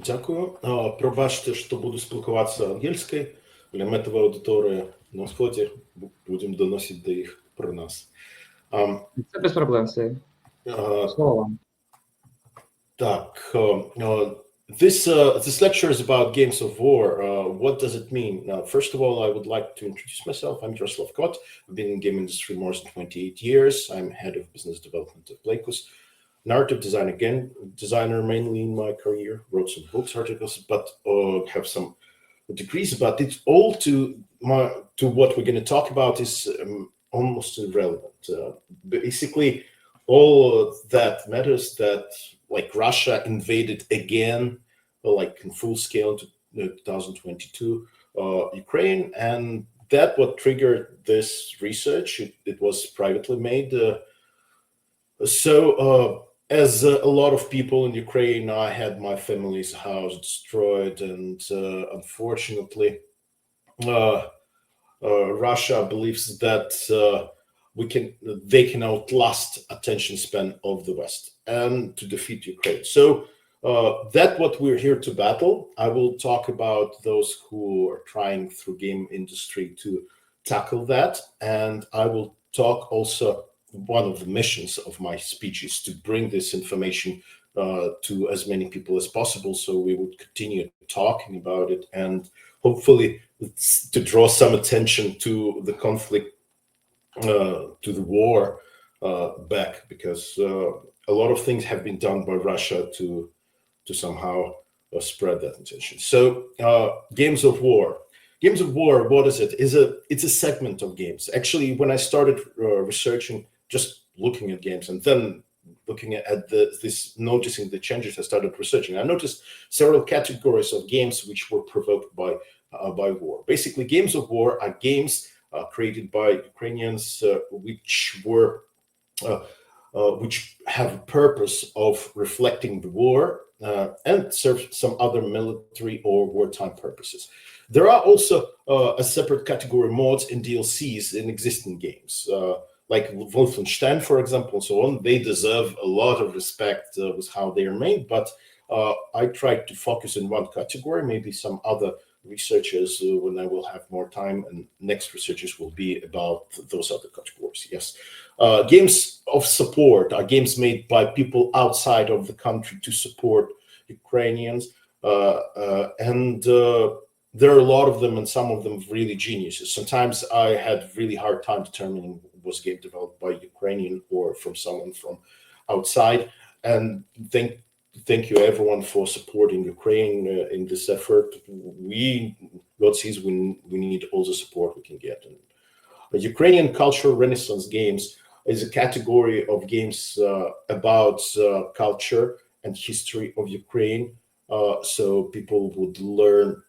Дякую. Пробачте, що буду спілкуватися англійською. Для метової аудиторії на сході будемо доносити до їх про нас. Це без проблем, все. Слово вам. Так, this lecture is about games of war. What does it mean? First of all, I would like to introduce myself. I'm Yaraslau Kot. I've been in the game industry more than 28 years. I'm head of business development at Playcus. Narrative designer mainly in my career. Wrote some books, articles, but have some degrees. But it's all to what we're going to talk about is almost irrelevant. Basically, all that matters that like Russia invaded again, like in full scale to 2022 Ukraine, and that what triggered this research. It was privately made. As a lot of people in Ukraine, I had my family's house destroyed, and unfortunately, Russia believes that they can outlast attention span of the West and to defeat Ukraine. So that's what we're here to battle. I will talk about those who are trying through game industry to tackle that, and I will talk also. One of the missions of my speech is to bring this information to as many people as possible, so we would continue talking about it and hopefully to draw some attention to the conflict, to the war back, because a lot of things have been done by Russia to somehow spread that attention. So games of war. Games of war, what is it? It's a segment of games. Actually, when I started researching, just looking at games and then looking at noticing the changes, I started researching. I noticed several categories of games which were provoked by war. Basically, games of war are games created by Ukrainians which have a purpose of reflecting the war and serve some other military or wartime purposes. There are also a separate category mods and DLCs in existing games. Like Wolfenstein, for example, and so on. They deserve a lot of respect with how they are made, but I tried to focus in one category. Maybe some other researchers, when I will have more time, and next researchers will be about those other categories. Yes. Games of support are games made by people outside of the country to support Ukrainians, and there are a lot of them, and some of them really geniuses. Sometimes I had really hard time determining was game developed by Ukrainian or from someone from outside. And thank you everyone for supporting Ukraine in this effort. God sees we need all the support we can get. And Ukrainian cultural renaissance games is a category of games about culture and history of Ukraine. So people would learn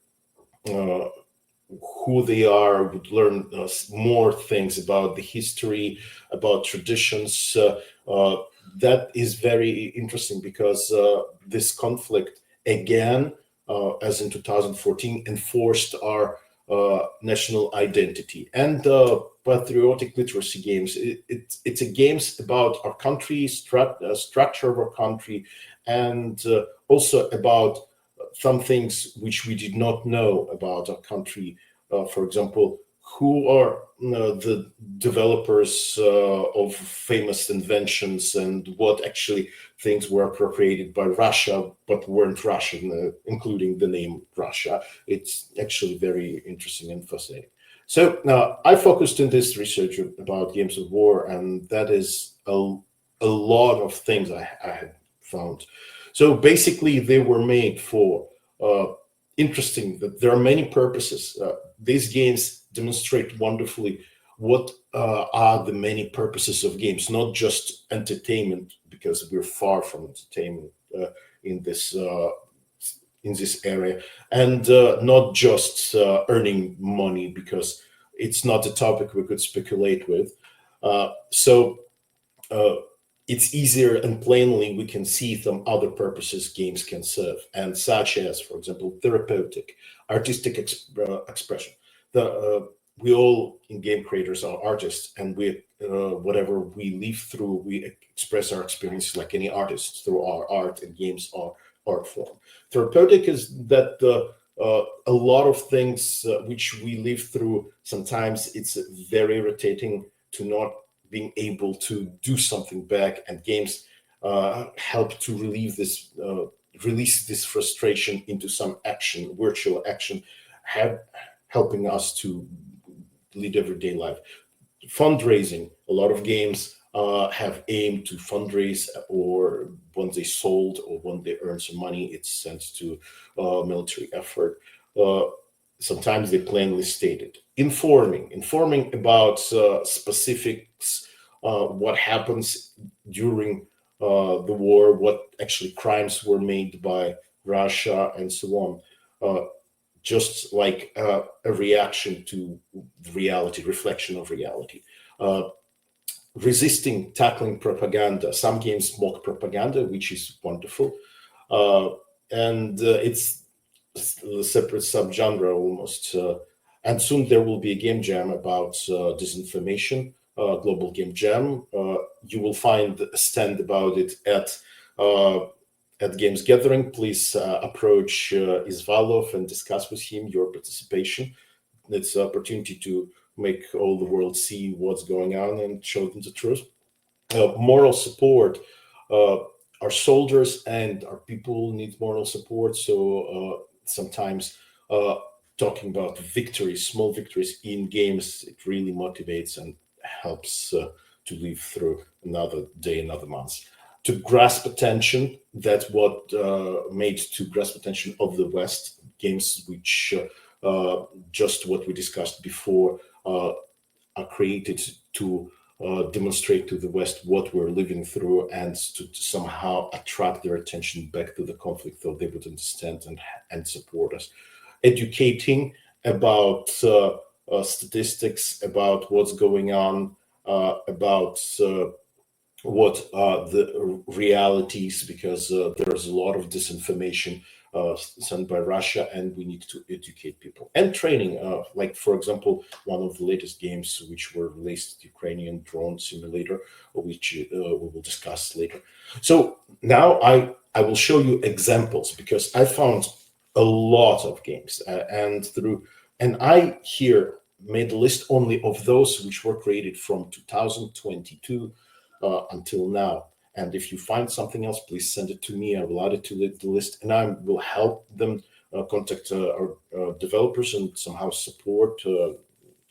who they are, would learn more things about the history, about traditions. That is very interesting because this conflict, again, as in 2014, enforced our national identity. And patriotic literacy games, it's a games about our country, structure of our country, and also about some things which we did not know about our country. For example, who are the developers of famous inventions and what actually things were appropriated by Russia but weren't Russian, including the name Russia. It's actually very interesting and fascinating. So I focused in this research about games of war, and that is a lot of things I have found. So basically, they were made for interesting that there are many purposes. These games demonstrate wonderfully what are the many purposes of games, not just entertainment, because we're far from entertainment in this area, and not just earning money, because it's not a topic we could speculate with. It's easier and plainly we can see some other purposes games can serve, and such as, for example, therapeutic, artistic expression. We all in game creators are artists, and we whatever we live through, we express our experiences like any artist through our art, and games are art form. Therapeutic is that a lot of things which we live through, sometimes it's very irritating to not being able to do something back, and games help to release this frustration into some action, virtual action, helping us to lead everyday life. Fundraising, a lot of games have aimed to fundraise, or when they sold or when they earn some money, it's sent to military effort. Sometimes they plainly stated. Informing about specifics, what happens during the war, what actually crimes were made by Russia, and so on. Just like a reaction to reality, reflection of reality. Resisting, tackling propaganda. Some games mock propaganda, which is wonderful. And it's a separate subgenre almost. And soon there will be a game jam about disinformation, global game jam. You will find a stand about it at Games Gathering. Please approach Izvalov and discuss with him your participation. It's an opportunity to make all the world see what's going on and show them the truth. Moral support. Our soldiers and our people need moral support. So sometimes talking about victories, small victories in games, it really motivates and helps to live through another day, another month. To grasp attention, that's what made to grasp attention of the West. Games which, just what we discussed before, are created to demonstrate to the West what we're living through, and to somehow attract their attention back to the conflict, so they would understand and support us. Educating about statistics, about what's going on, about what are the realities, because there's a lot of disinformation sent by Russia, and we need to educate people. And training, like for example, one of the latest games which were released, Ukrainian drone simulator, which we will discuss later. So now I will show you examples, because I found a lot of games, and I here made a list only of those which were created from 2022 until now. And if you find something else, please send it to me. I will add it to the list, and I will help them contact our developers and somehow support,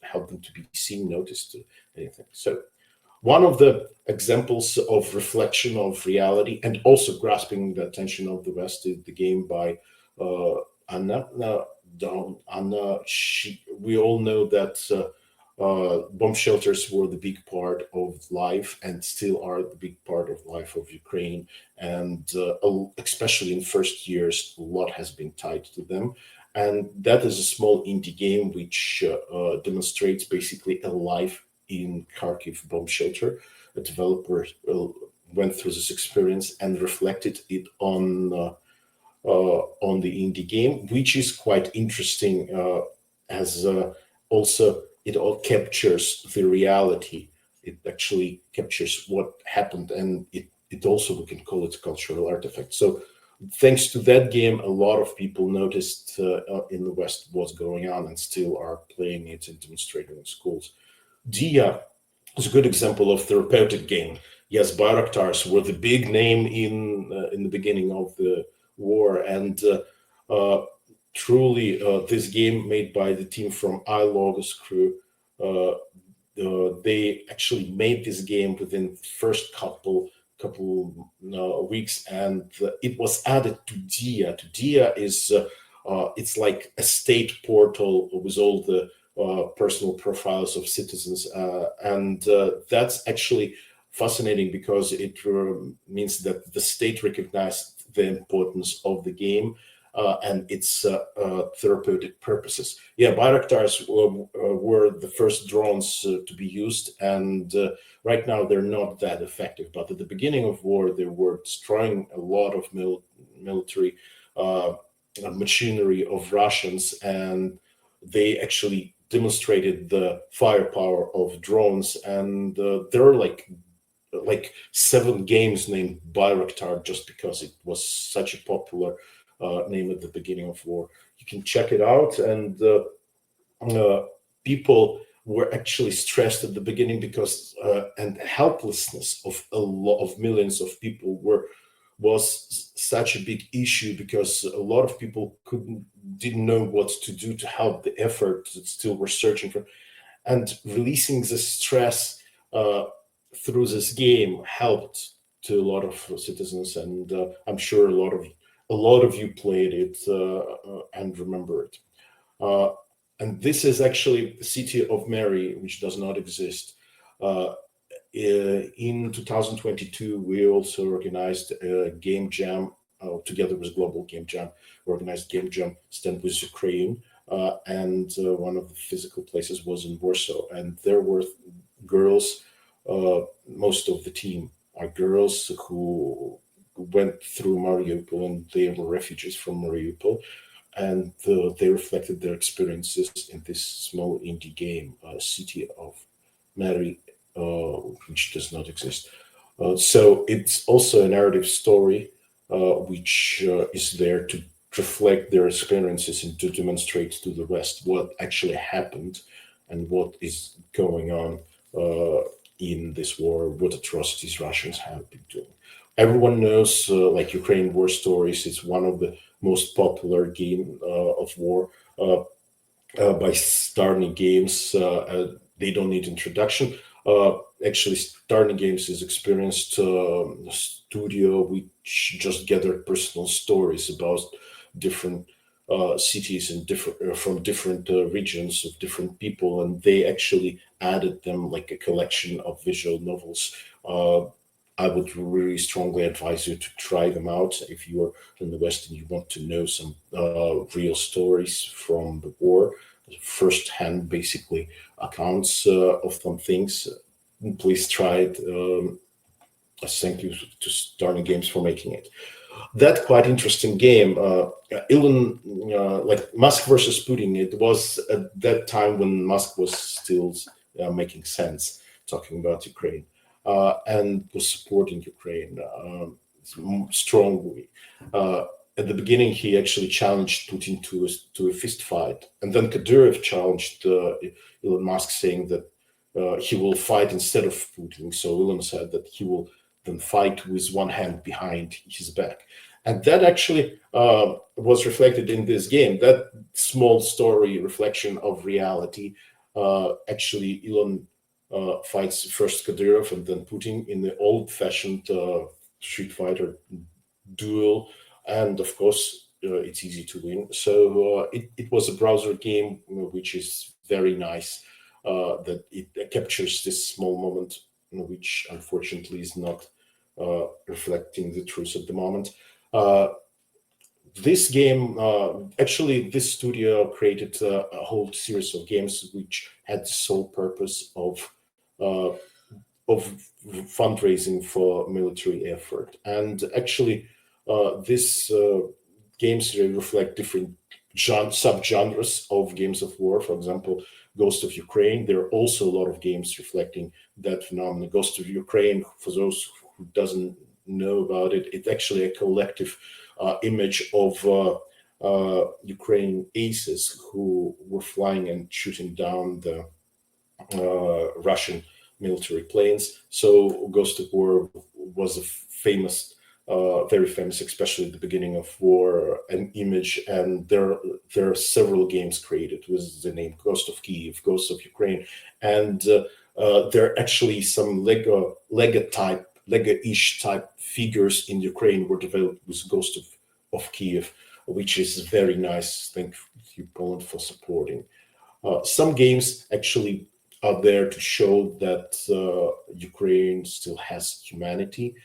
help them to be seen, noticed, anything. So one of the examples of reflection of reality and also grasping the attention of the West is the game by Anna. Anna, we all know that bomb shelters were the big part of life, and still are the big part of life of Ukraine. And especially in first years, a lot has been tied to them. And that is a small indie game which demonstrates basically a life in Kharkiv bomb shelter. A developer went through this experience and reflected it on the indie game, which is quite interesting, as also it all captures the reality. It actually captures what happened, and it also, we can call it a cultural artifact. So thanks to that game, a lot of people noticed in the West what's going on, and still are playing it and demonstrating in schools. Dia is a good example of therapeutic game. Yes, Bayraktars were the big name in the beginning of the war, and truly this game made by the team from iLogos crew, they actually made this game within the first couple weeks, and it was added to Dia. Dia is it's like a state portal with all the personal profiles of citizens, and that's actually fascinating, because it means that the state recognized the importance of the game and its therapeutic purposes. Yeah, Bayraktars were the first drones to be used, and right now they're not that effective. But at the beginning of war, they were destroying a lot of military machinery of Russians, and they actually demonstrated the firepower of drones. And there are like like 7 games named Bayraktar just because it was such a popular name at the beginning of war. You can check it out, and people were actually stressed at the beginning because and helplessness of a lot of millions of people was such a big issue, because a lot of people didn't know what to do to help the effort that still were searching for, and releasing the stress through this game helped to a lot of citizens, and I'm sure a lot of you played it and remember it. And this is actually the city of Mary, which does not exist. In 2022, we also organized a game jam together with Global Game Jam. We organized game jam stand with Ukraine, and one of the physical places was in Warsaw. And there were girls. Most of the team are girls who went through Mariupol, and they were refugees from Mariupol, and they reflected their experiences in this small indie game, City of Mary, which does not exist. So it's also a narrative story, which is there to reflect their experiences and to demonstrate to the West what actually happened and what is going on in this war, what atrocities Russians have been doing. Everyone knows, like Ukraine War Stories, it's one of the most popular game of war by Starny Games. They don't need introduction. Actually, Starny Games is experienced studio which just gathered personal stories about different cities and from different regions of different people, and they actually added them like a collection of visual novels. I would really strongly advise you to try them out if you're in the West and you want to know some real stories from the war, first-hand, basically, accounts of some things. Please try it. Thank you to Starny Games for making it. That quite interesting game, Elon, like Musk versus Putin, it was at that time when Musk was still making sense, talking about Ukraine. And was supporting Ukraine strongly. At the beginning, he actually challenged Putin to a fist fight, and then Kadyrov challenged Elon Musk, saying that he will fight instead of Putin. So Elon said that he will then fight with one hand behind his back, and that actually was reflected in this game. That small story reflection of reality. Actually, Elon fights first Kadyrov and then Putin in the old-fashioned Street Fighter duel, and of course it's easy to win. So it was a browser game, which is very nice. That it captures this small moment, which unfortunately is not reflecting the truth at the moment. This game, actually, this studio created a whole series of games which had the sole purpose uh, of fundraising for military effort. And actually, these games reflect different subgenres of games of war. For example, Ghost of Ukraine. There are also a lot of games reflecting that phenomenon. Ghost of Ukraine, for those who doesn't know about it, it's actually a collective image of Ukrainian aces who were flying and shooting down the Russian military planes. So Ghost of War was a famous, very famous, especially at the beginning of war, an image. And there are several games created with the name Ghost of Kyiv, Ghost of Ukraine, and there are actually some Lego-ish type figures in Ukraine were developed with Ghost of Kyiv, which is very nice. Thank you, Poland, for supporting. Some games actually are there to show that Ukraine still has humanity.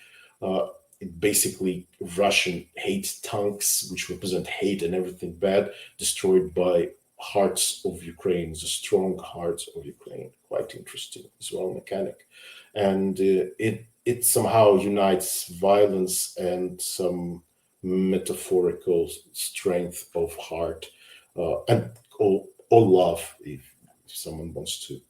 Basically, Russian hate tanks, which represent hate and everything bad, destroyed by hearts of Ukraine, the strong hearts of Ukraine. Quite interesting as well, mechanic. And it somehow unites violence and some metaphorical strength of heart and all love, if someone wants to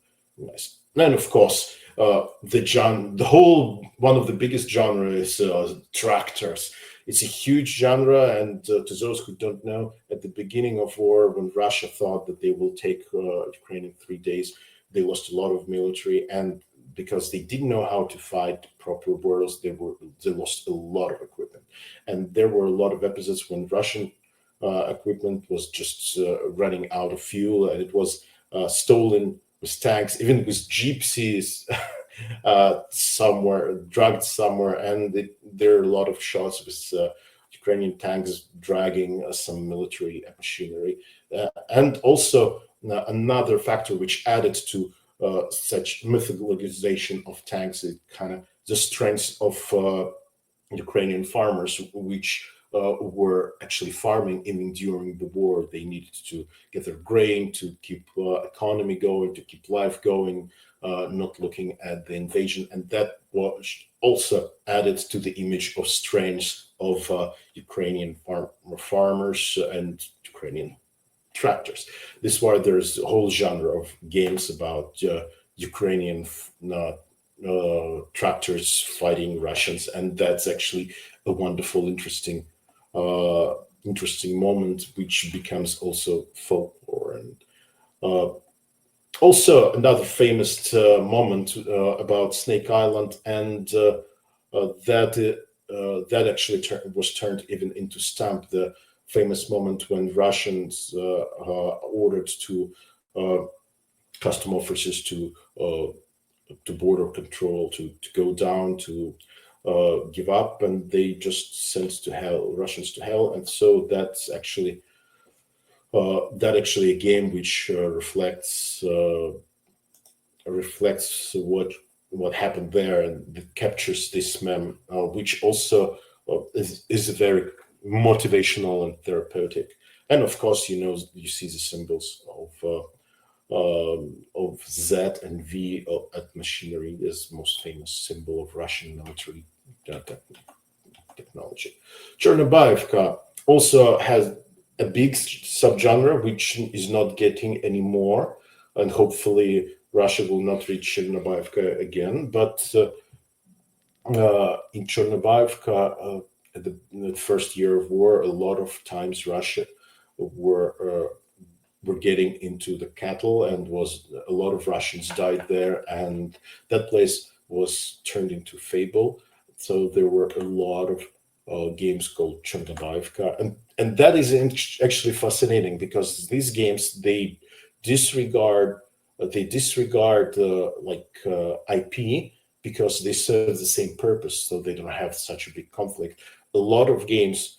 And of course, the whole one of the biggest genres is tractors. It's a huge genre, and to those who don't know, at the beginning of war, when Russia thought that they will take Ukraine in 3 days, they lost a lot of military, and because they didn't know how to fight proper wars, they lost a lot of equipment, and there were a lot of episodes when Russian equipment was just running out of fuel, and it was stolen with tanks, even with gypsies somewhere, drugged somewhere, and there are a lot of shots with Ukrainian tanks dragging some military machinery. And also another factor which added to such mythologization of tanks is kind of the strength of Ukrainian farmers, which were actually farming even during the war. They needed to get their grain to keep economy going, to keep life going, not looking at the invasion, and that was also added to the image of strength of Ukrainian farmers and Ukrainian tractors. This is why there's a whole genre of games about Ukrainian tractors fighting Russians, and that's actually a wonderful, interesting moment, which becomes also folklore. And also another famous moment about Snake Island, and that actually was turned even into stamp. The famous moment when Russians ordered to custom officers to border control to go down, to give up, and they just sent to hell Russians to hell. And so that's actually a game which reflects what happened there, and it captures this mem, which also is very motivational and therapeutic. And of course, you see the symbols of Z and V at machinery is most famous symbol of Russian military technology. Chernobyevka also has a big subgenre which is not getting any more, and hopefully Russia will not reach Chernobyevka again. But in Chernobyevka, at the first year of war, a lot of times Russia were getting into the cattle, and was a lot of Russians died there, and that place was turned into fable. So there were a lot of games called Chernobyevka, and that is actually fascinating, because these games, they disregard IP, because they serve the same purpose, so they don't have such a big conflict. A lot of games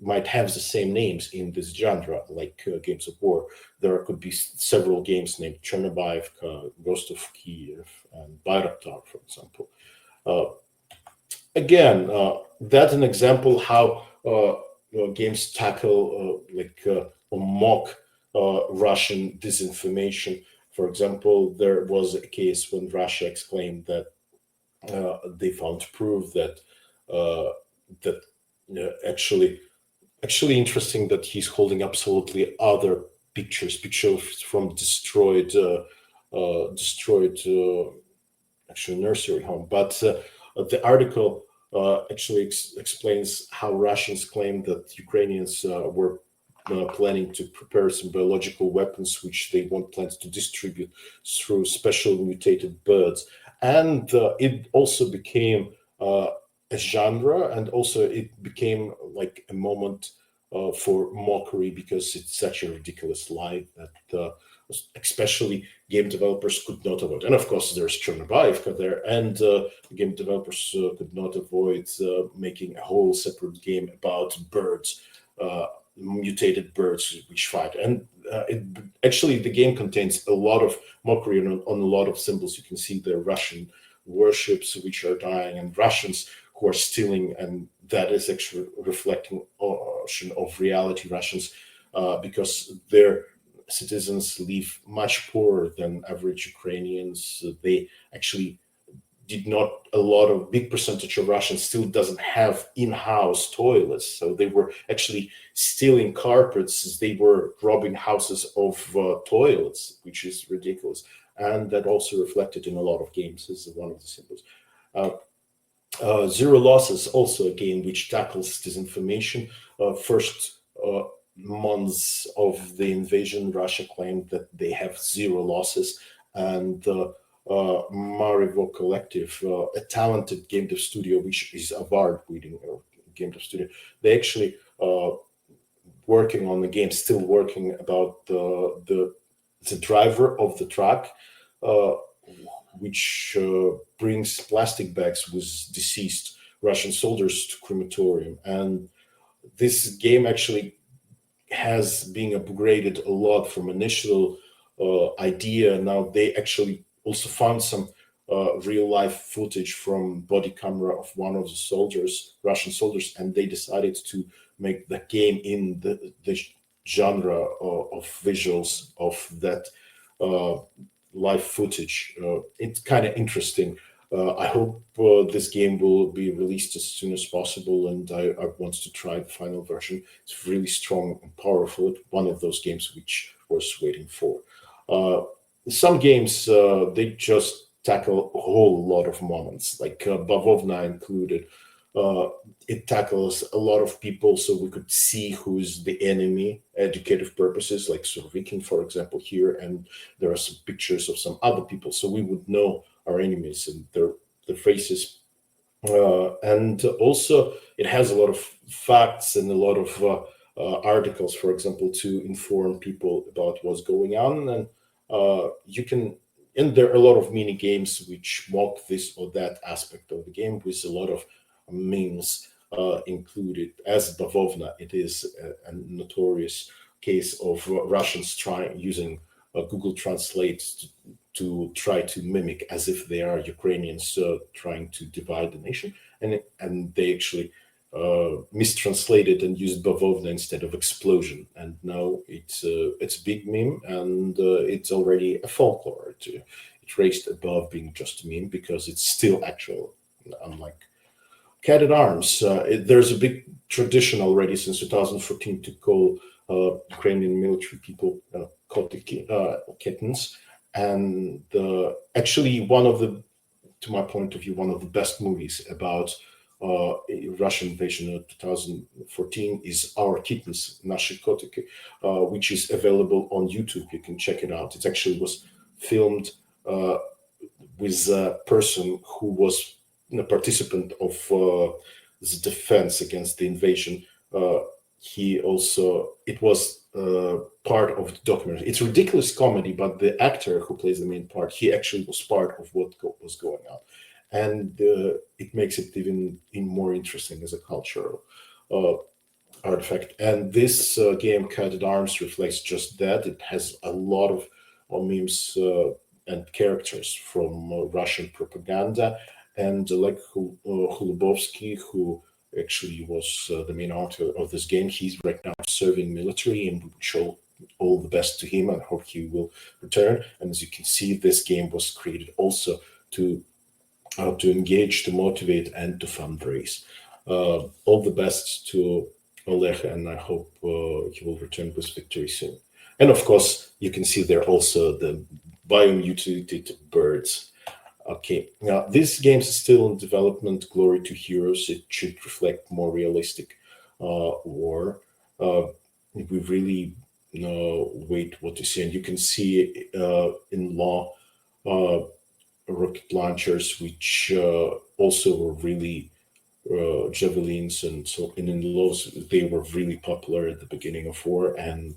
might have the same names in this genre, like games of war. There could be several games named Chernobyevka, Ghost of Kyiv, and Bayraktar, for example. Again, that's an example how games tackle or mock Russian disinformation. For example, there was a case when Russia exclaimed that they found proof that actually interesting that he's holding absolutely other pictures from destroyed actually nursery home. But the article actually explains how Russians claim that Ukrainians were planning to prepare some biological weapons which they plans to distribute through special mutated birds. And it also became a genre, and also it became like a moment for mockery, because it's such a ridiculous lie that especially game developers could not avoid. And of course, there's Chernobyevka there, and game developers could not avoid making a whole separate game about birds, mutated birds which fight. And actually, the game contains a lot of mockery on a lot of symbols. You can see the Russian warships which are dying, and Russians who are stealing, and that is actually reflecting of reality. Russians, because their citizens live much poorer than average Ukrainians. They actually did not, big percentage of Russians still doesn't have in-house toilets. So they were actually stealing carpets. They were robbing houses of toilets, which is ridiculous. and that also reflected in a lot of games is one of the symbols. Zero Loss is also a game which tackles disinformation. First months of the invasion, Russia claimed that they have zero losses, and Marivo Collective, a talented game dev studio, which is award-winning game dev studio, they actually working on the game, still working about the driver of the truck, which brings plastic bags with deceased Russian soldiers to crematorium. And this game actually has been upgraded a lot from initial idea. Now they actually also found some real life footage from body camera of one of the soldiers, Russian soldiers, and they decided to make the game in the genre of visuals of that live footage. It's kind of interesting. I hope this game will be released as soon as possible, and I want to try the final version. It's really strong and powerful. It's one of those games which I was waiting for. Some games, they just tackle a whole lot of moments, like Bavovna included. It tackles a lot of people, so we could see who's the enemy, educative purposes, like Surovikin, for example, here, and there are some pictures of some other people, so we would know our enemies and their faces. And also, it has a lot of facts and a lot of articles, for example, to inform people about what's going on, and you can. And there are a lot of mini games which mock this or that aspect of the game, with a lot of memes included. As Bavovna, it is a notorious case of Russians using Google Translate to try to mimic as if they are Ukrainians trying to divide the nation, and they actually mistranslated and used Bavovna instead of explosion, and now it's a big meme, and it's already a folklore. It raised above being just a meme because it's still actual, unlike Cat at Arms. There's a big tradition already since 2014 to call Ukrainian military people kittens, and actually to my point of view, one of the best movies about Russian invasion of 2014 is Our Kittens, Наши Котики, which is available on YouTube. You can check it out. It actually was filmed with a person who was a participant of the defense against the invasion. It was part of the documentary. It's a ridiculous comedy, but the actor who plays the main part, he actually was part of what was going on. And it makes it even more interesting as a cultural artifact. And this game, Cat at Arms, reflects just that. It has a lot of memes and characters from Russian propaganda. And like Hulubovsky, who actually was the main author of this game, he's right now serving military, and we wish all the best to him and hope he will return. And as you can see, this game was created also to engage, to motivate, and to fundraise. All the best to Oleg, and I hope he will return with victory soon. And of course, you can see there also the biomutated birds. Okay, now this game is still in development. Glory to Heroes. It should reflect more realistic war. We really wait what to see, and you can see in law rocket launchers, which also were really javelins, and so in laws they were really popular at the beginning of war, and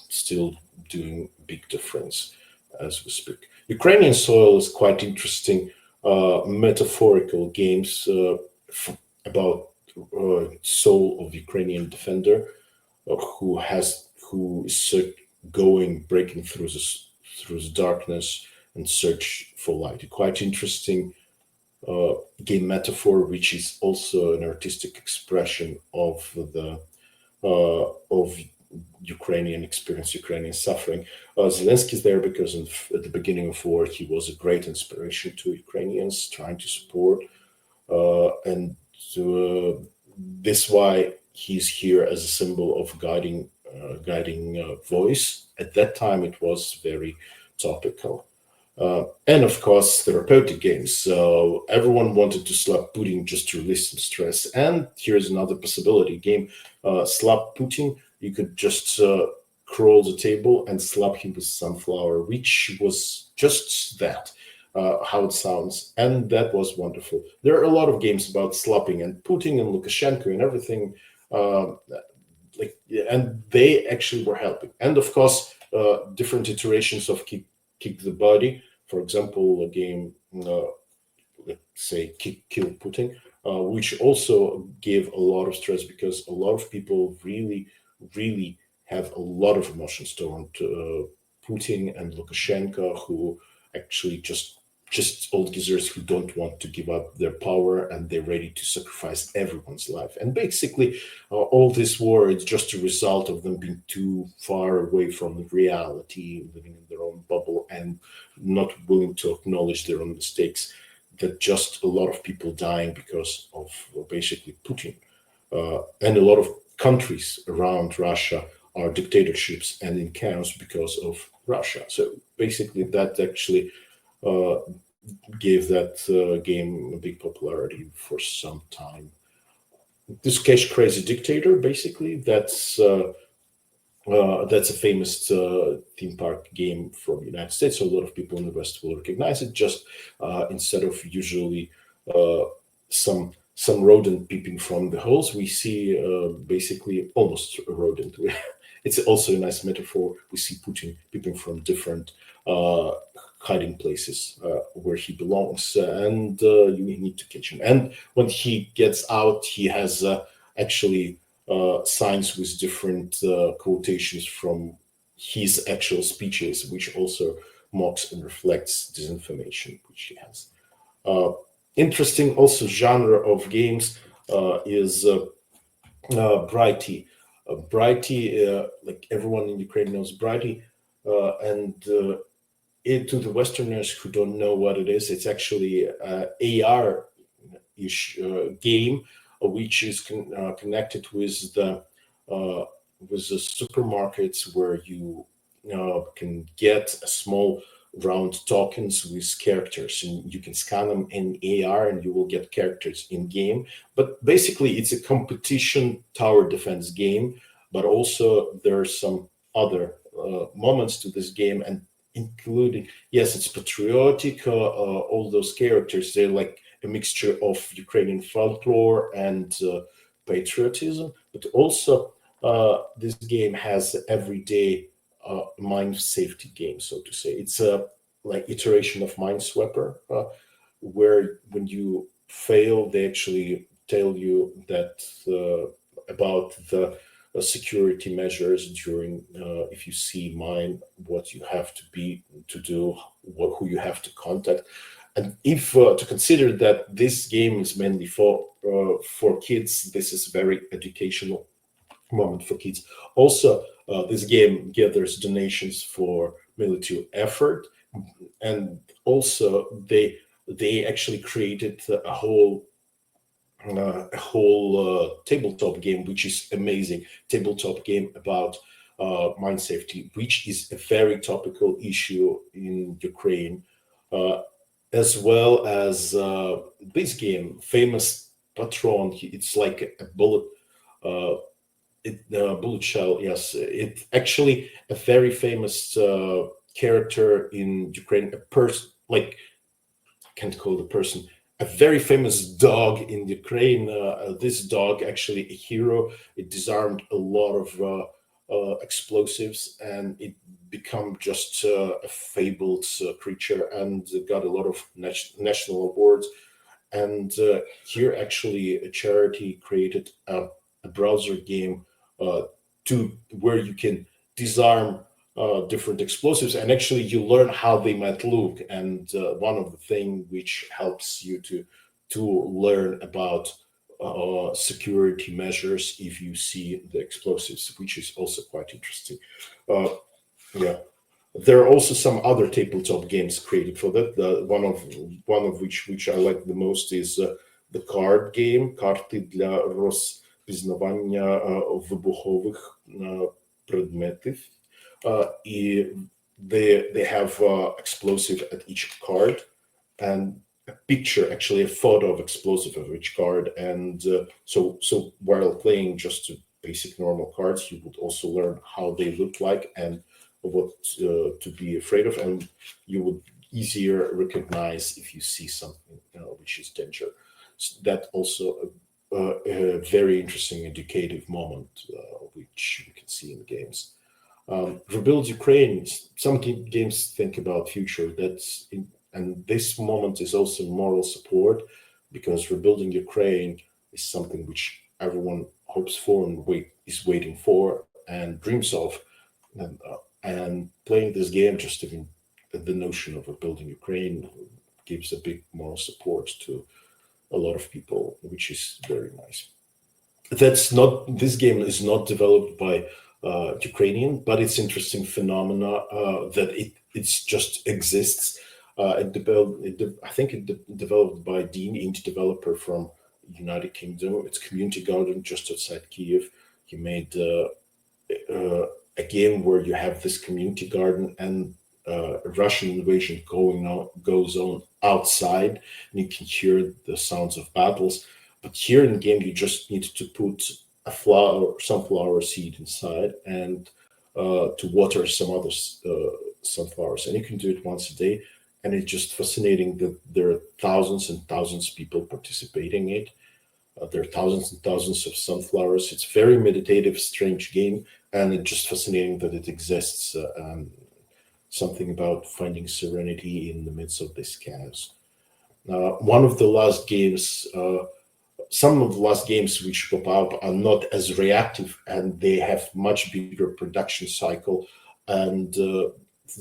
still doing big difference as we speak. Ukrainian soil is quite interesting. Metaphorical games about soul of Ukrainian defender who is breaking through the darkness and search for light. A quite interesting game metaphor, which is also an artistic expression of Ukrainian experience, Ukrainian suffering. Zelensky is there because at the beginning of war, he was a great inspiration to Ukrainians trying to support, and this why he's here as a symbol of guiding voice. At that time, it was very topical. And of course, therapeutic games. So everyone wanted to slap Putin just to release some stress. And here's another possibility game: slap Putin. You could just crawl the table and slap him with sunflower, which was just that. How it sounds, and that was wonderful. There are a lot of games about slapping and Putin and Lukashenko and everything, and they actually were helping. And of course, different iterations of kick the body. For example, a game, let's say, kill Putin, which also gave a lot of stress because a lot of people really have a lot of emotions toward Putin and Lukashenko, who actually just old geezers who don't want to give up their power, and they're ready to sacrifice everyone's life. And basically, all this war is just a result of them being too far away from reality, living in their own bubble, and not willing to acknowledge their own mistakes. That just a lot of people dying because of basically Putin, and a lot of countries around Russia are dictatorships and in chaos because of Russia. So basically, that actually uh, gave that game a big popularity for some time. This Cash Crazy Dictator, basically, that's a famous theme park game from the United States. So a lot of people in the West will recognize it. Just instead of usually uh, some rodent peeping from the holes, we see basically almost a rodent. It's also a nice metaphor. We see Putin peeping from different uh, hiding places where he belongs, and you need to catch him. And when he gets out, he has actually signs with different quotations from his actual speeches, which also mocks and reflects disinformation which he has. Uh, Interesting also genre of games is Brighty. Brighty, like everyone in Ukraine knows Brighty, and to the Westerners who don't know what it is, it's actually AR-ish game, which is connected with the supermarkets where you can get a small round tokens with characters, and you can scan them in AR, and you will get characters in game. But basically, it's a competition tower defense game. But also there are some other moments to this game, and including, yes, it's patriotic. All those characters, they're like a mixture of Ukrainian folklore and patriotism. But also, this game has everyday mine safety game, so to say. It's a like iteration of Minesweeper, where when you fail, they actually tell you that about the security measures during if you see mine, what you have to be to do, who you have to contact. And if to consider that this game is mainly for kids, this is very educational moment for kids. Also, this game gathers donations for military effort, and also they actually created a whole tabletop game, which is amazing tabletop game about mine safety, which is a very topical issue in Ukraine, uh, as well as this game, famous Patron. It's like a bullet. Bullet shell, yes. It's actually a very famous character in Ukraine. A person, like, can't call the person, a very famous dog in Ukraine. This dog, actually a hero. It disarmed a lot of explosives, and it become just a fabled creature, and got a lot of national awards. And here, actually, a charity created a browser game uh, to where you can disarm different explosives, and actually you learn how they might look. And one of the thing which helps you to learn about security measures if you see the explosives, which is also quite interesting. Uh, yeah. There are also some other tabletop games created for that. One of which I like the most is the card game «Карти для розпізнавання вибухових предметів». І they have explosive at each card, and a picture, actually a photo of explosive of each card. And so while playing just basic normal cards, you would also learn how they look like and what to be afraid of, and you would easier recognize if you see something which is danger. So that also a very interesting educative moment, which you can see in the games. Rebuild Ukraine. Some games think about future. And this moment is also moral support, because rebuilding Ukraine is something which everyone hopes for and is waiting for and dreams of. And playing this game, just even the notion of rebuilding Ukraine, gives a big moral support to a lot of people, which is very nice. This game is not developed by Ukrainian, but it's interesting phenomena that it's just exists. I think it developed by Dean, indie developer from United Kingdom. It's community garden just outside Kyiv. He made a game where you have this community garden, and Russian invasion goes on outside, and you can hear the sounds of battles. But here in the game, you just need to put a sunflower seed inside, and to water some other sunflowers, and you can do it once a day. And it's just fascinating that there are thousands and thousands of people participating in it. There are thousands and thousands of sunflowers. It's very meditative, strange game, and it's just fascinating that it exists. Something about finding serenity in the midst of this chaos. One of the last games, some of the last games which pop up are not as reactive, and they have much bigger production cycle, and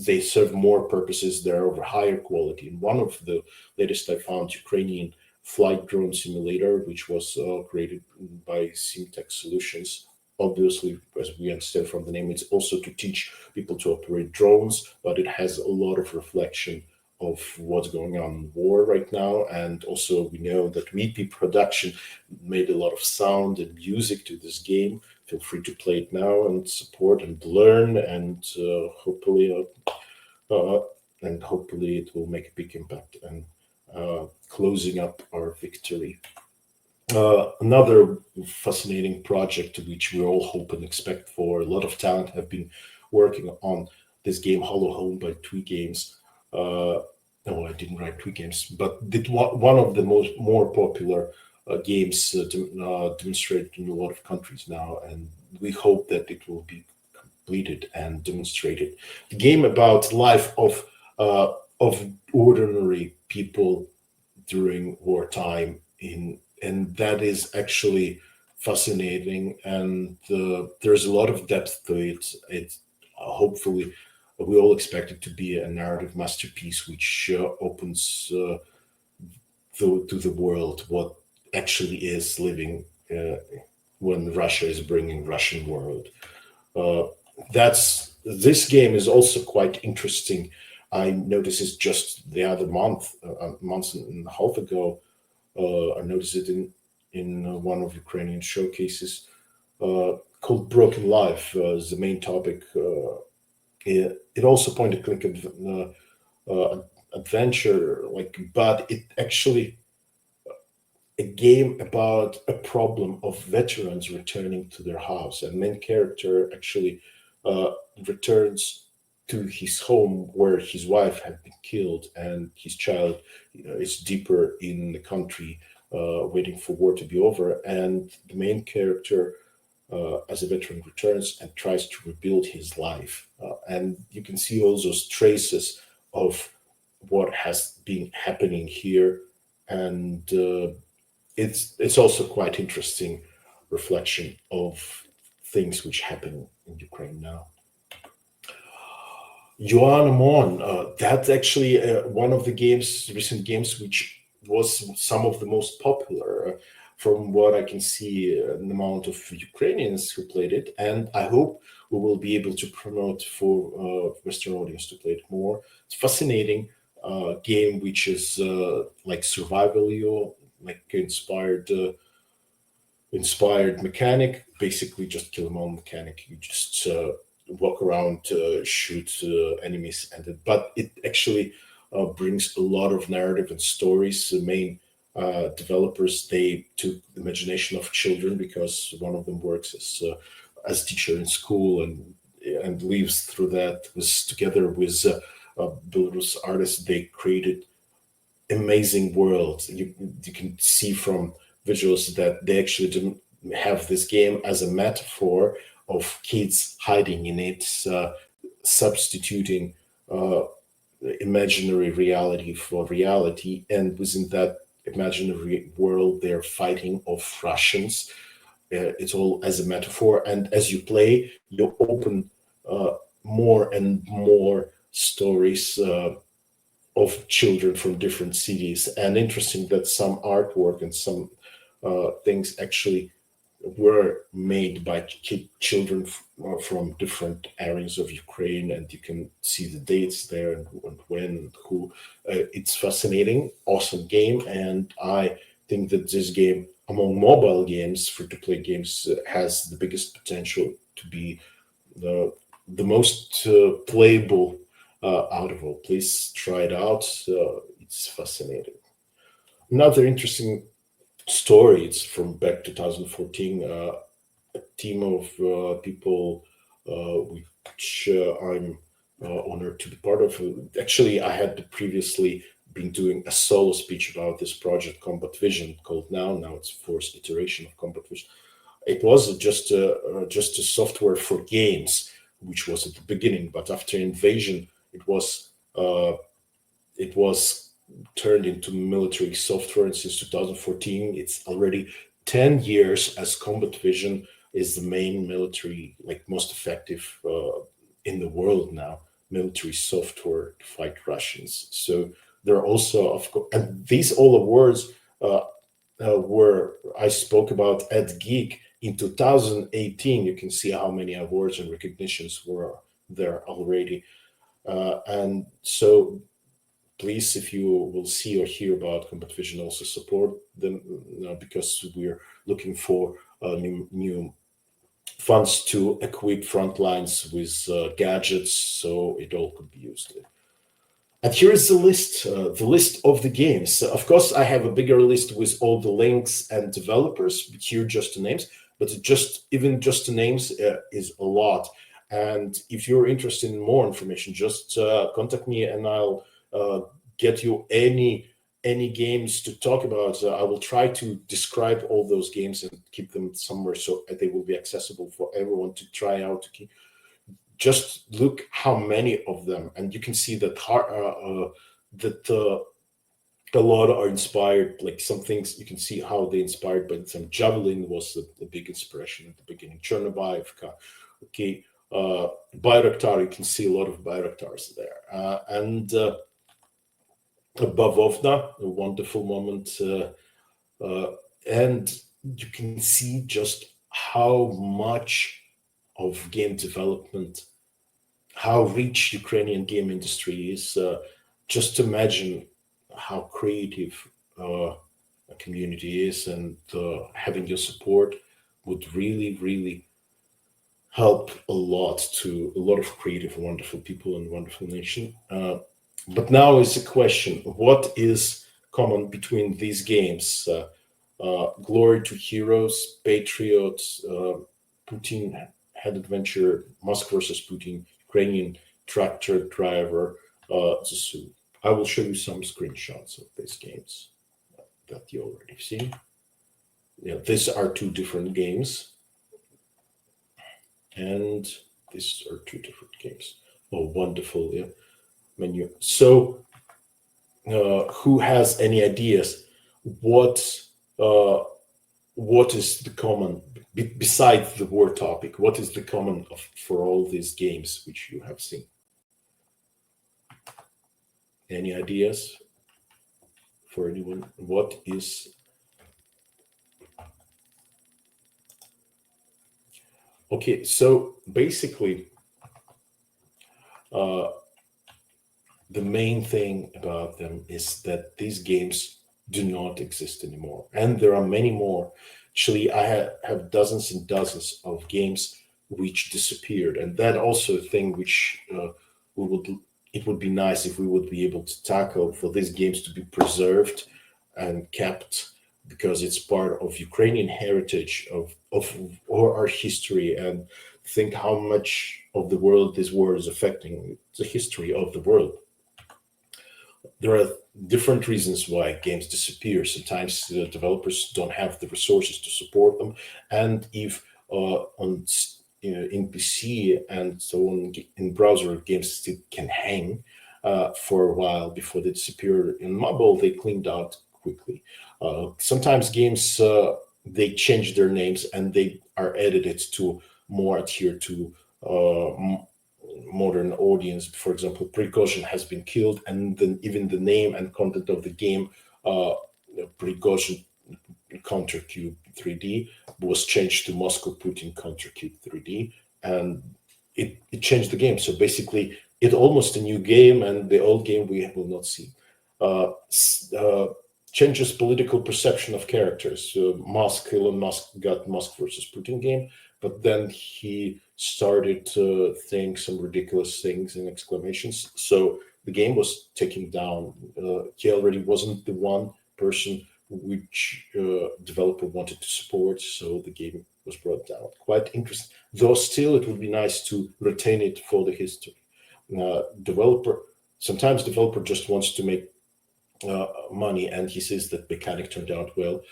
they serve more purposes. They're of higher quality. And one of the latest I found, Ukrainian flight drone simulator, which was created by Simtech Solutions. Obviously, as we understand from the name, it's also to teach people to operate drones, but it has a lot of reflection of what's going on in war right now. And also we know that Meatpea Production made a lot of sound and music to this game. Feel free to play it now and support and learn, and hopefully it will make a big impact and closing up our victory. Another fascinating project which we all hope and expect for. A lot of talent have been working on this game, Hollow Home by Twee Games. No, I didn't write Twee Games, but did one of the more popular games demonstrated in a lot of countries now, and we hope that it will be completed and demonstrated. The game about life of ordinary people during wartime and that is actually fascinating, and there's a lot of depth to it. It hopefully we all expect it to be a narrative masterpiece which opens to the world what actually is living when Russia is bringing Russian world. This game is also quite interesting. I noticed it just the other month, month and a half ago. I noticed it in one of Ukrainian showcases called Broken Life as the main topic. It also point and click adventure, but it actually a game about a problem of veterans returning to their house, and main character actually returns to his home where his wife had been killed and his child is deeper in the country waiting for war to be over, and the main character as a veteran returns and tries to rebuild his life, and you can see all those traces of what has been happening here, and it's also quite interesting reflection of things which happen in Ukraine now. Yuan Amon, that's actually one of the recent games, which was some of the most popular from what I can see, an amount of Ukrainians who played it. And I hope we will be able to promote for Western audience to play it more. It's fascinating game, which is like survival, like inspired mechanic, basically just kill 'em all mechanic. You just walk around, shoot enemies, but it actually brings a lot of narrative and stories. The main developers, they took the imagination of children, because one of them works as teacher in school and lives through that. Was together with Belarus artists, they created amazing worlds. You can see from visuals that they actually didn't have this game as a metaphor of kids hiding in it, substituting imaginary reality for reality, and within that imaginary world they're fighting off Russians. It's all as a metaphor, and as you play you open more and more stories of children from different cities. And interesting that some artwork and some things actually were made by children from different areas of Ukraine, and you can see the dates there and when and who. It's fascinating, awesome game, and I think that this game, among mobile games, free-to-play games, has the biggest potential to be the most playable out of all. Please try it out. It's fascinating. Another interesting story, it's from back 2014. A team of people which I'm honored to be part of. Actually, I had previously been doing a solo speech about this project, Combat Vision, called now it's fourth iteration of Combat Vision. It was just a software for games, which was at the beginning, but after invasion, it was turned into military software, and since 2014, it's already 10 years as Combat Vision is the main military, like most effective in the world now, military software to fight Russians. So there are also, of course, and these all awards were I spoke about at Geek in 2018. You can see how many awards and recognitions were there already. And so please, if you will see or hear about Combat Vision, also support them, because we're looking for new funds to equip front lines with gadgets, so it all could be used. And here is the list of the games. Of course, I have a bigger list with all the links and developers, but here just the names. But even just the names is a lot. And if you're interested in more information, just contact me, and I'll get you any games to talk about. I will try to describe all those games and keep them somewhere so they will be accessible for everyone to try out. Just look how many of them, and you can see that a lot are inspired. Like some things, you can see how they inspired by some. Javelin was the big inspiration at the beginning. Chernobyl, okay. Bayraktar, you can see a lot of Bayraktars there, and Bavovna, a wonderful moment, and you can see just how much of game development, how rich Ukrainian game industry is. Just imagine how creative a community is, and having your support would really, really help a lot to a lot of creative, wonderful people and wonderful nation. But now is the question: what is common between these games? Glory to Heroes, Patriots, Putin Head Adventure, Musk versus Putin, Ukrainian Tractor Driver. I will show you some screenshots of these games that you already seen. Yeah, these are two different games, and these are two different games. Oh, wonderful! Yeah, menu. So, who has any ideas? What is the common, besides the war topic? What is the common for all these games which you have seen? Any ideas for anyone? What is? Okay, so basically, the main thing about them is that these games do not exist anymore, and there are many more. Actually, I have dozens and dozens of games which disappeared, and that also a thing which we would. It would be nice if we would be able to tackle for these games to be preserved and kept, because it's part of Ukrainian heritage of or our history, and think how much of the world this war is affecting the history of the world. There are different reasons why games disappear. Sometimes the developers don't have the resources to support them, and if in PC and so on in browser, games still can hang for a while before they disappear. In mobile, they cleaned out quickly. Sometimes games they change their names and they are edited to more adhere to modern audience. For example, Precaution has been killed, and then even the name and content of the game, Precaution Counter Cube 3D, was changed to Moscow Putin Counter Cube 3D, and it changed the game. So basically, it's almost a new game, and the old game we will not see. Changes political perception of characters. Elon Musk got Musk versus Putin game, but then he started saying some ridiculous things and exclamations. So the game was taken down. He already wasn't the one person which developer wanted to support, so the game was brought down. Quite interesting. Though still, it would be nice to retain it for the history. Sometimes developer just wants to make money, and he says that mechanic turned out well,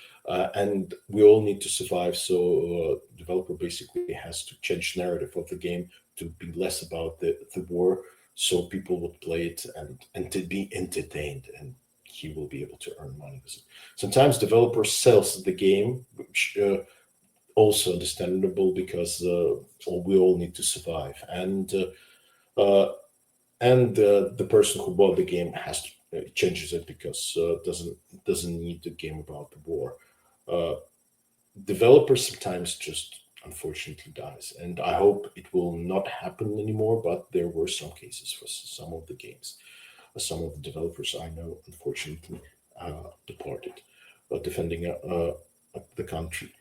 and we all need to survive. So developer basically has to change narrative of the game to be less about the war, so people would play it and to be entertained, and he will be able to earn money with it. Sometimes developer sells the game, which also understandable, because we all need to survive, and the person who bought the game has to changes it because doesn't need the game about the war. Developer sometimes just unfortunately dies, and I hope it will not happen anymore. But there were some cases for some of the games. Some of the developers I know unfortunately departed, defending the country.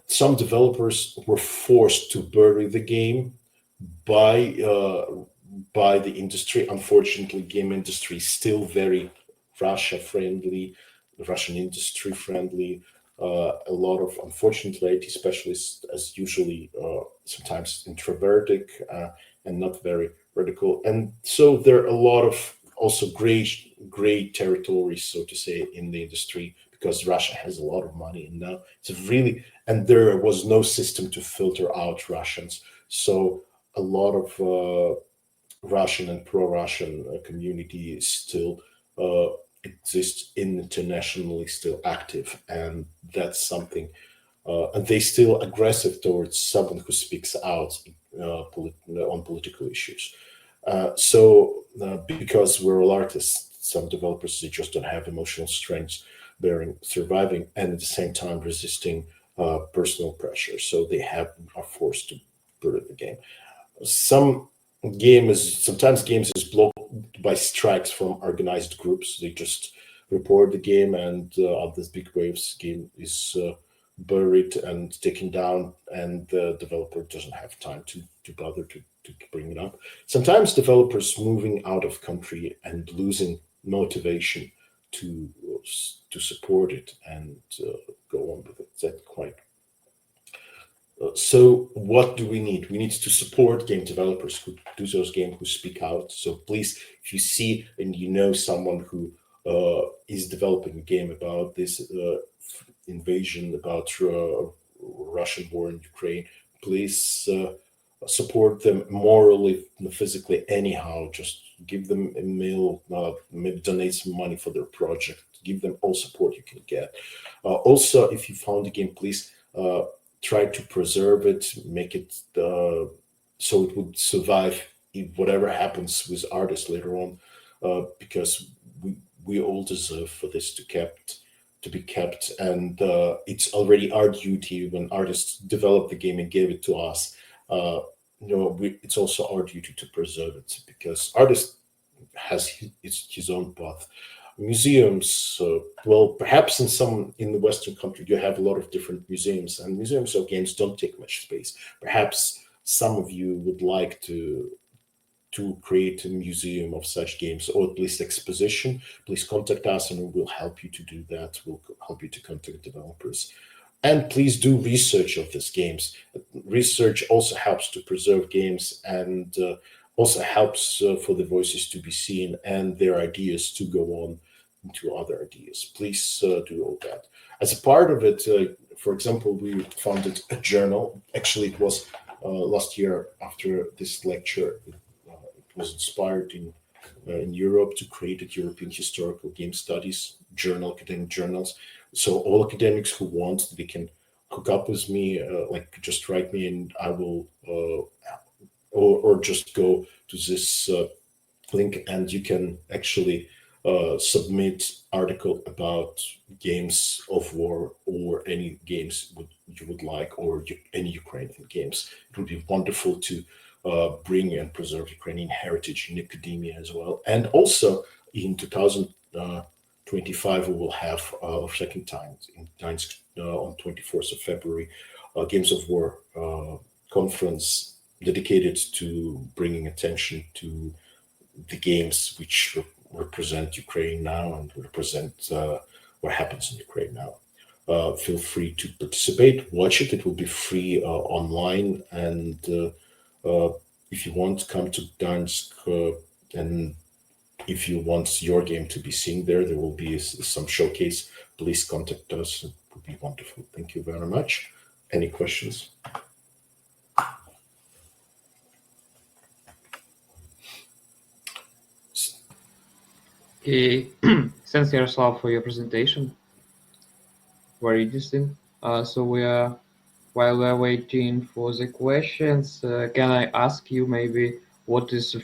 Some developers were forced to bury the game by the industry. Unfortunately, game industry is still very Russia friendly, Russian industry friendly. A lot of, unfortunately, IT specialists, as usually, sometimes introverted and not very radical. And so there are a lot of also gray territories, so to say, in the industry, because Russia has a lot of money, and now it's really, and there was no system to filter out Russians. So a lot of Russian and pro-Russian community still exists internationally, still active, and that's something. And they still aggressive towards someone who speaks out on political issues. Because we're all artists, some developers, they just don't have emotional strength, surviving, and at the same time resisting personal pressure. So they are forced to put the game. Sometimes games is blocked by strikes from organized groups. They just report the game, and of these big waves, game is buried and taken down, and the developer doesn't have time to bother to bring it up. Sometimes developers moving out of country and losing motivation to support it and go on with it. That's quite. So what do we need? We need to support game developers who do those games, who speak out. So please, if you see and you know someone who is developing a game about this invasion, about Russian war in Ukraine, please support them morally, physically, anyhow. Just give them a mail, maybe donate some money for their project. Give them all support you can get. Also, if you found the game, please try to preserve it, make it so it would survive if whatever happens with artists later on, because we all deserve for this to be kept, and it's already our duty when artists develop the game and gave it to us. It's also our duty to preserve it, because artist has his own path. Museums, well, perhaps in the Western country, you have a lot of different museums, and museums of games don't take much space. Perhaps some of you would like to create a museum of such games, or at least exposition, please contact us and we will help you to do that. We'll help you to contact developers. And please do research of these games. Research also helps to preserve games, and also helps for the voices to be seen and their ideas to go on into other ideas. Please do all that. As a part of it, for example, we founded a journal. Actually, it was last year after this lecture. It was inspired in Europe to create a European historical game studies journal, academic journals. So all academics who want, they can hook up with me, like just write me and I will, or just go to this link and you can actually submit article about games of war or any games you would like, or any Ukrainian games. It would be wonderful to bring and preserve Ukrainian heritage in academia as well. And also in 2025, we will have our second time in Gdańsk on 24th of February, Games of War conference dedicated to bringing attention to the games which represent Ukraine now and represent what happens in Ukraine now. Feel free to participate, watch it. It will be free online, and if you want, come to Gdańsk, and if you want your game to be seen there will be some showcase. Please contact us. It would be wonderful. Thank you very much. Any questions? Okay, thanks Yaroslav for your presentation. Very interesting. So while we're waiting for the questions, can I ask you maybe what is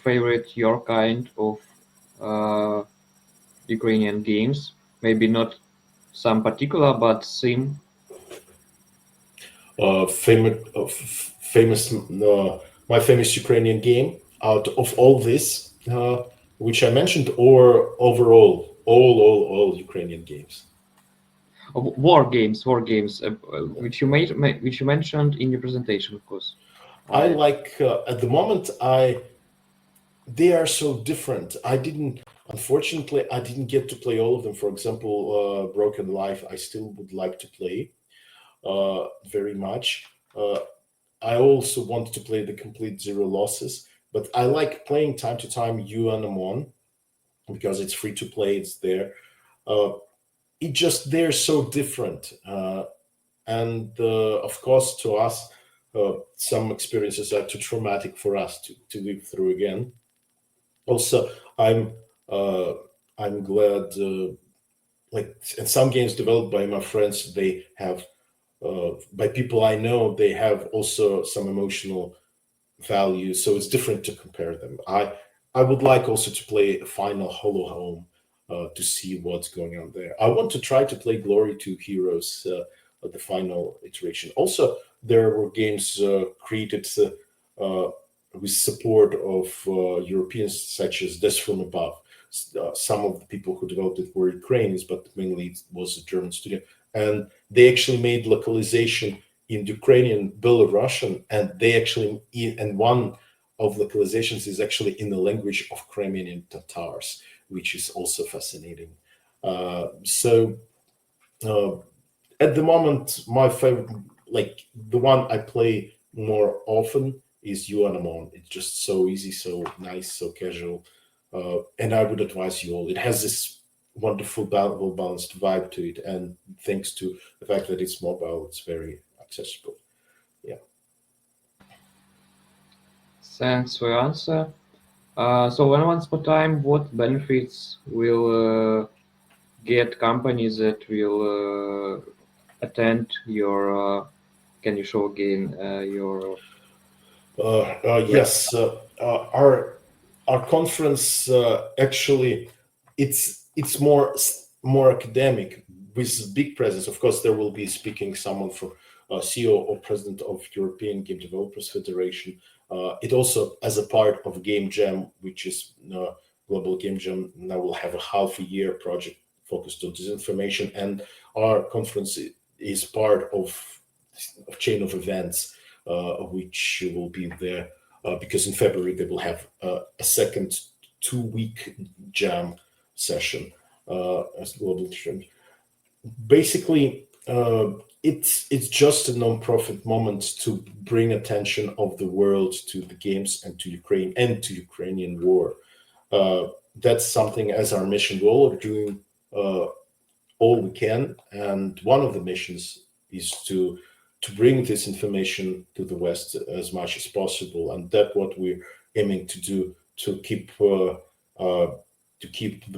your kind of Ukrainian games? Maybe not some particular, but theme. My famous Ukrainian game out of all this, which I mentioned, or overall, all Ukrainian games. War games, which you mentioned in your presentation, of course. I like at the moment. They are so different. Unfortunately, I didn't get to play all of them. For example, Broken Life, I still would like to play very much. I also want to play the complete Zero Losses, but I like playing time to time UNM1 because it's free to play. It's there. They're so different, and of course, to us, some experiences are too traumatic for us to live through again. Also, I'm glad, and some games developed by my friends, they have, by people I know, they have also some emotional value. So it's different to compare them. I would like also to play a final Hollow Home to see what's going on there. I want to try to play Glory 2 Heroes, the final iteration. Also, there were games created with support of Europeans, such as Death from Above. Some of the people who developed it were Ukrainians, but mainly it was a German studio. And they actually made localization in Ukrainian, Belarusian, and one of localizations is actually in the language of Crimean Tatars, which is also fascinating. At the moment, my favorite, like the one I play more often, is UNM1. It's just so easy, so nice, so casual, and I would advise you all. It has this wonderful, balanced vibe to it, and thanks to the fact that it's mobile, it's very accessible. Yeah. Thanks for your answer. So once more time, what benefits will get companies that will attend your? Can you show again your? Yes, our conference actually it's more academic with big presence. Of course, there will be speaking someone from CEO or president of European Game Developers Federation. It also, as a part of Game Jam, which is Global Game Jam, now will have a half a year project focused on disinformation, and our conference is part of a chain of events which will be there because in February they will have a second 2-week jam session as global trend. Basically, it's just a non-profit moment to bring attention of the world to the games and to Ukraine and to Ukrainian war. That's something as our mission. We all are doing all we can, and one of the missions is to bring this information to the West as much as possible, and that's what we're aiming to do to keep the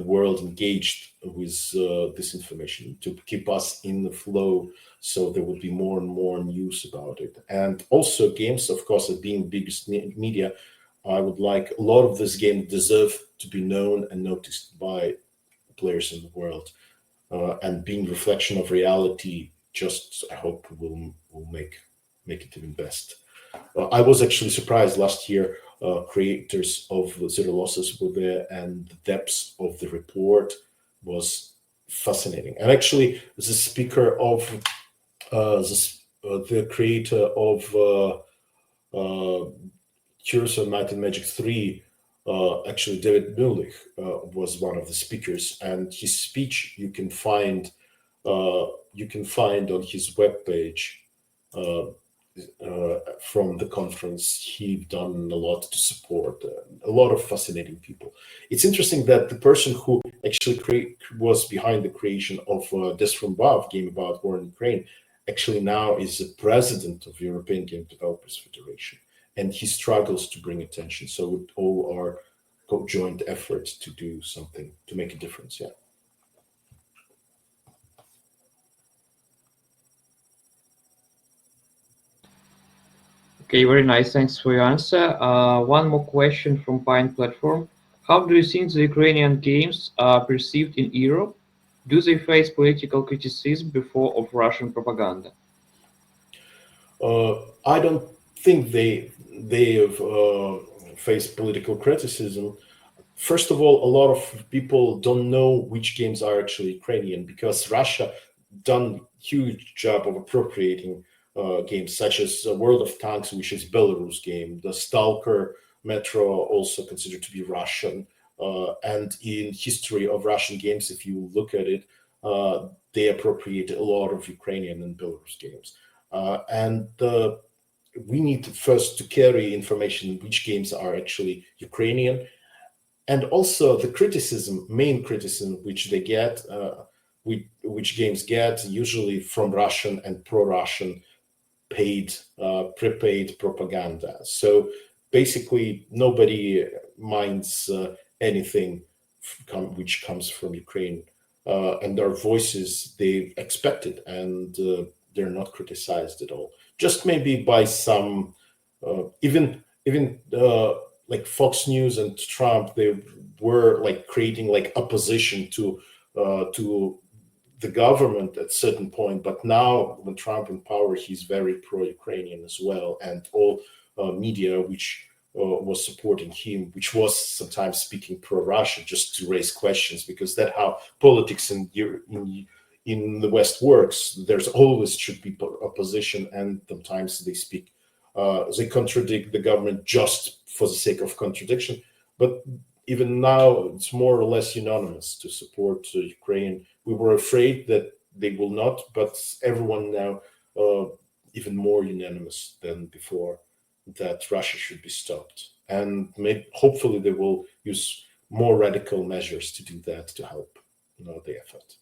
world engaged with this information, to keep us in the flow, so there will be more and more news about it. And also games, of course, as being biggest media, I would like a lot of this game deserve to be known and noticed by players in the world, and being reflection of reality. Just I hope will make it even best. I was actually surprised last year. Creators of Zero Losses were there, and the depth of the report was fascinating. And actually, the speaker of the creator of Heroes of Might and Magic 3, actually David Mullich, was one of the speakers, and his speech you can find on his webpage. From the conference, he's done a lot to support a lot of fascinating people. It's interesting that the person who actually was behind the creation of This From Above game about war in Ukraine actually now is the president of European Game Developers Federation, and he struggles to bring attention. So with all our joint efforts to do something to make a difference. Yeah. Okay, very nice. Thanks for your answer. One more question from Pine Platform. How do you think the Ukrainian games are perceived in Europe? Do they face political criticism before of Russian propaganda? I don't think they have faced political criticism. First of all, a lot of people don't know which games are actually Ukrainian because Russia done huge job of appropriating games such as World of Tanks, which is Belarus game, the Stalker Metro, also considered to be Russian, and in history of Russian games, if you look at it, they appropriate a lot of Ukrainian and Belarus games, and we need first to carry information which games are actually Ukrainian, and also the main criticism which they get, which games get usually from Russian and pro-Russian prepaid propaganda. So basically, nobody minds anything which comes from Ukraine, and their voices they expect it, and they're not criticized at all. Just maybe by some, even like Fox News and Trump, they were like creating like opposition to the government at certain point, but now when Trump in power, he's very pro-Ukrainian as well, and all media which was supporting him, which was sometimes speaking pro-Russia, just to raise questions, because that's how politics in the West works. There's always should be opposition, and sometimes they contradict the government just for the sake of contradiction. But even now, it's more or less unanimous to support Ukraine. We were afraid that they will not, but everyone now even more unanimous than before that Russia should be stopped. And hopefully they will use more radical measures to do that to help the effort.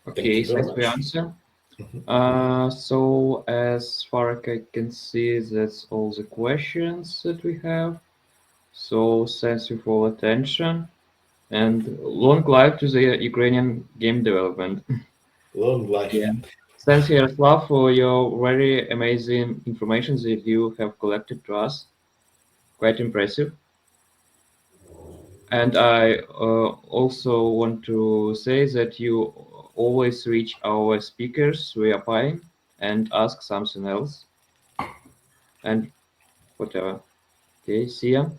Okay, thanks for your answer. So as far as I can see, that's all the questions that we have. So thanks you for attention, and long life to the Ukrainian game development. Long life. Yeah. Thanks, Yaroslav, for your very amazing information that you have collected to us. Quite impressive. And I also want to say that you always reach our speakers via Pine and ask something else and whatever. Okay, see ya.